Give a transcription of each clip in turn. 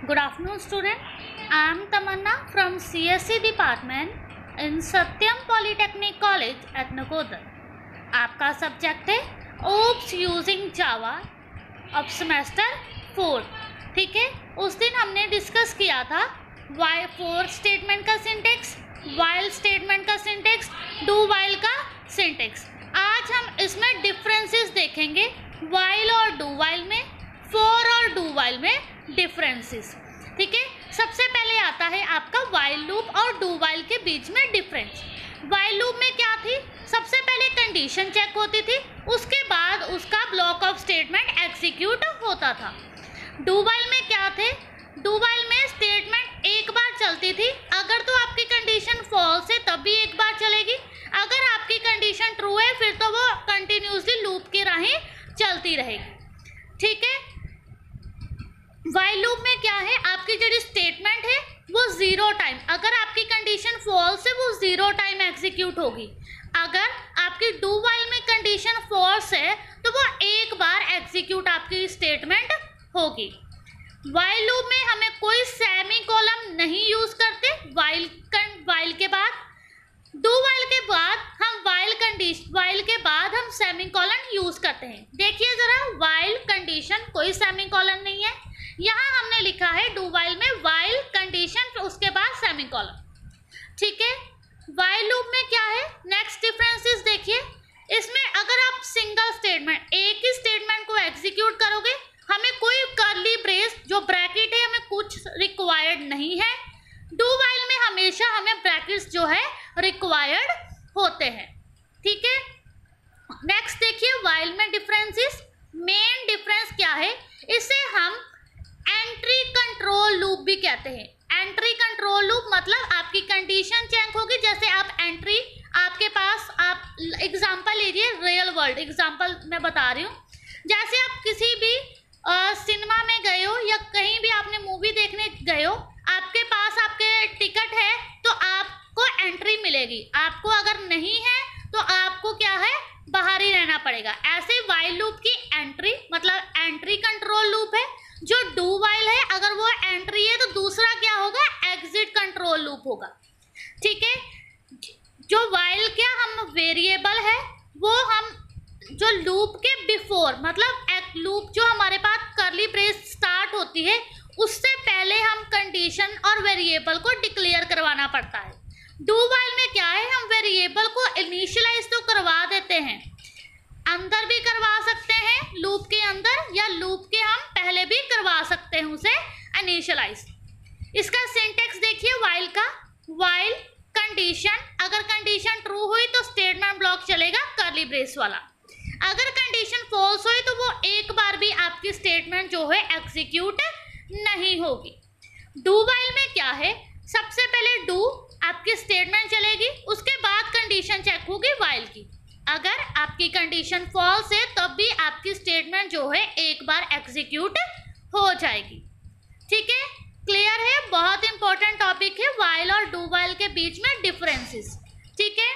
Good afternoon, student. I am Tamanna from CSE department in Satyam Polytechnic College at Nakodar. आपका subject है oops using Java अब semester 4. ठीक है, उस दिन हमने डिस्कस किया था वाइल फोर स्टेटमेंट का सिंटेक्स, वाइल स्टेटमेंट का सिंटेक्स, डू वाइल का सिंटेक्स. आज हम इसमें डिफरेंसेस देखेंगे वाइल और डू वाइल में, फॉर और डू वाइल में डिफरेंसेस. ठीक है, सबसे पहले आता है आपका वाइल लूप और डू वाइल के बीच में डिफरेंस. वाइल लूप में क्या थी, सबसे पहले कंडीशन चेक होती थी, उसके बाद उसका ब्लॉक ऑफ स्टेटमेंट एग्जीक्यूट होता था. डू वाइल में क्या थे, डू वाइल में स्टेटमेंट एक बार चलती थी, अगर तो आपकी कंडीशन फॉल्स है तब भी एक बार चलेगी, अगर आपकी कंडीशन ट्रू है फिर तो वो कंटिन्यूसली लूप की राहें चलती रहेगी. ठीक है, वाइल लूप में क्या है, आपकी जो स्टेटमेंट है वो जीरो टाइम, अगर आपकी कंडीशन फॉल्स है वो जीरो टाइम एग्जीक्यूट होगी, अगर आपकी डू वाइल में कंडीशन फॉल्स है तो वो एक बार एग्जीक्यूट आपकी स्टेटमेंट होगी. वाइल लूप में हमें कोई सेमी कॉलम नहीं यूज करते वाइल के बाद. डू वाइल के बाद हम वाइल के बाद हम सेमी कॉलन यूज करते हैं. देखिए जरा, वाइल कंडीशन कोई सेमी कॉलन नहीं है, यहाँ हमने लिखा है डू वाइल में वाइल कंडीशन उसके बाद सेमी कॉलन. ठीक है, वाइल लूप में क्या है, नेक्स्ट डिफरेंसेस देखिए. इसमें अगर आप सिंगल स्टेटमेंट, एक ही स्टेटमेंट को एग्जीक्यूट करोगे, हमें कोई कर्ली ब्रेस जो ब्रैकेट है हमें कुछ रिक्वायर्ड नहीं है. डू वाइल में हमेशा हमें ब्रैकेट्स जो है रिक्वायर्ड होते हैं. ठीक है, नेक्स्ट देखिए वाइल में डिफरेंसेस. मेन डिफरेंस क्या है, इसे हम एंट्री कंट्रोल लूप भी कहते हैं. एंट्री कंट्रोल लूप मतलब आपकी कंडीशन चेक होगी, जैसे आप एंट्री, आपके पास, आप एग्जांपल लीजिए, रियल वर्ल्ड एग्जांपल मैं बता रही हूँ. जैसे आप किसी भी सिनेमा में गए हो या कहीं भी आपने मूवी देखने गए हो, आपके पास आपके टिकट है तो आपको एंट्री मिलेगी, आपको अगर नहीं है तो आपको क्या है, बाहर ही रहना पड़ेगा. ऐसे वाइल लूप की एंट्री मतलब एंट्री कंट्रोल लूप है. जो डू वाइल है अगर वो एंट्री है तो दूसरा क्या होगा, एग्जिट कंट्रोल लूप होगा. ठीक है, जो वाइल क्या हम वेरिएबल है वो हम जो लूप के बिफोर मतलब एक लूप जो हमारे पास कर्ली ब्रेस स्टार्ट होती है उससे पहले हम कंडीशन और वेरिएबल को डिक्लेयर करवाना पड़ता है. डू वाइल में क्या है, हम वेरिएबल को इनिशियलाइज तो करवा देते हैं, अंदर भी करवा सकते हैं लूप के अंदर, या लूप के हम पहले भी करवा सकते हैं उसे इनिशियलाइज. इसका सिंटेक्स देखिए वाइल का, वाइल कंडीशन, अगर कंडीशन ट्रू हुई तो स्टेटमेंट ब्लॉक चलेगा कर्ली ब्रेस वाला, अगर कंडीशन फॉल्स हुई तो वो एक बार भी आपकी स्टेटमेंट जो है एग्जीक्यूट नहीं होगी. डू वाइल में क्या है, सबसे पहले डू आपकी स्टेटमेंट चलेगी, उसके बाद कंडीशन चेक होगी वाइल की, अगर आपकी कंडीशन फॉल्स है तब भी आपकी स्टेटमेंट जो है एक बार एग्जीक्यूट हो जाएगी. ठीक है, क्लियर है, बहुत इंपॉर्टेंट टॉपिक है वाइल और डू वाइल के बीच में डिफरेंसेस. ठीक है,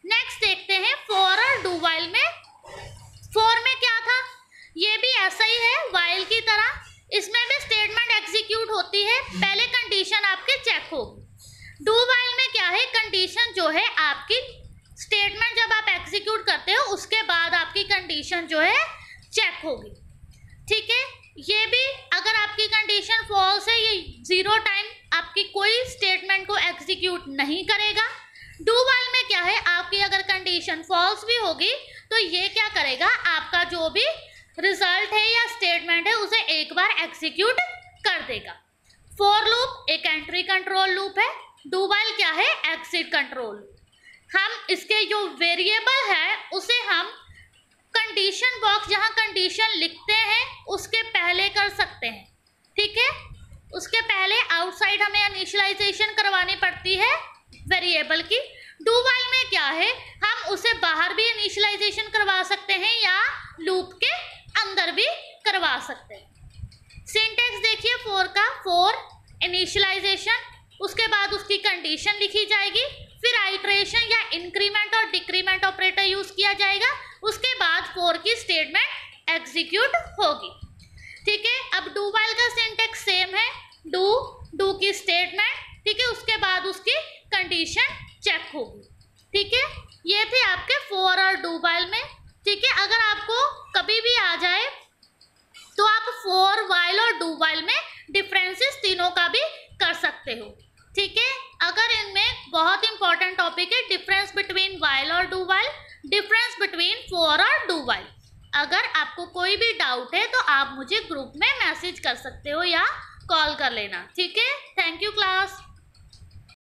नेक्स्ट देखते हैं फॉर और डू वाइल में. फॉर में क्या था, ये भी ऐसा ही है वाइल की तरह, इसमें भी स्टेटमेंट एग्जीक्यूट होती है, पहले कंडीशन आपके चेक होगी. डू वाइल में क्या है, कंडीशन जो है आपकी स्टेटमेंट जब आप एग्जीक्यूट करते हो उसके बाद आपकी कंडीशन जो है चेक होगी. ठीक है, ये भी अगर आपकी कंडीशन फॉल्स है ये जीरो टाइम आपकी कोई स्टेटमेंट को एग्जीक्यूट नहीं करेगा. डू वाइल में क्या है, आपकी अगर कंडीशन फॉल्स भी होगी तो ये क्या करेगा, आपका जो भी रिजल्ट है या स्टेटमेंट है उसे एक बार एग्जीक्यूट कर देगा. फॉर लूप एक एंट्री कंट्रोल लूप है, डू वाइल क्या है, एग्जिट कंट्रोल. हम इसके जो वेरिएबल है उसे हम कंडीशन बॉक्स जहां कंडीशन लिखते हैं उसके पहले कर सकते हैं. ठीक है, उसके पहले आउटसाइड हमें इनिशियलाइजेशन करवानी पड़ती है वेरिएबल की. डू वाइल में क्या है, हम उसे बाहर भी इनिशियलाइजेशन करवा सकते हैं या लूप के अंदर भी करवा सकते हैं. सिंटेक्स देखिए फॉर का, फॉर इनिशियलाइजेशन, उसके बाद उसकी कंडीशन लिखी जाएगी, फिर आइटरेशन या इंक्रीमेंट और डिक्रीमेंट ऑपरेटर यूज किया जाएगा, उसके बाद फॉर की स्टेटमेंट एग्जीक्यूट होगी. ठीक है, अब डू वाइल का सिंटेक्स सेम है, डू की स्टेटमेंट, ठीक है, उसके बाद उसकी कंडीशन चेक होगी, ठीक है। ये थे आपके फॉर और डू वाइल में, ठीक है। अगर आपको कभी भी आ जाए तो आप फॉर वाइल और डू वाइल में डिफरेंसेस तीनों का भी कर सकते हो, ठीक है। अगर इनमें बहुत इंपॉर्टेंट टॉपिक है डिफरेंस बिटवीन वाइल और do while, difference between for और डू वाइल। अगर आपको कोई भी डाउट है तो आप मुझे ग्रुप में मैसेज कर सकते हो या कॉल कर लेना, ठीक है। Thank you class.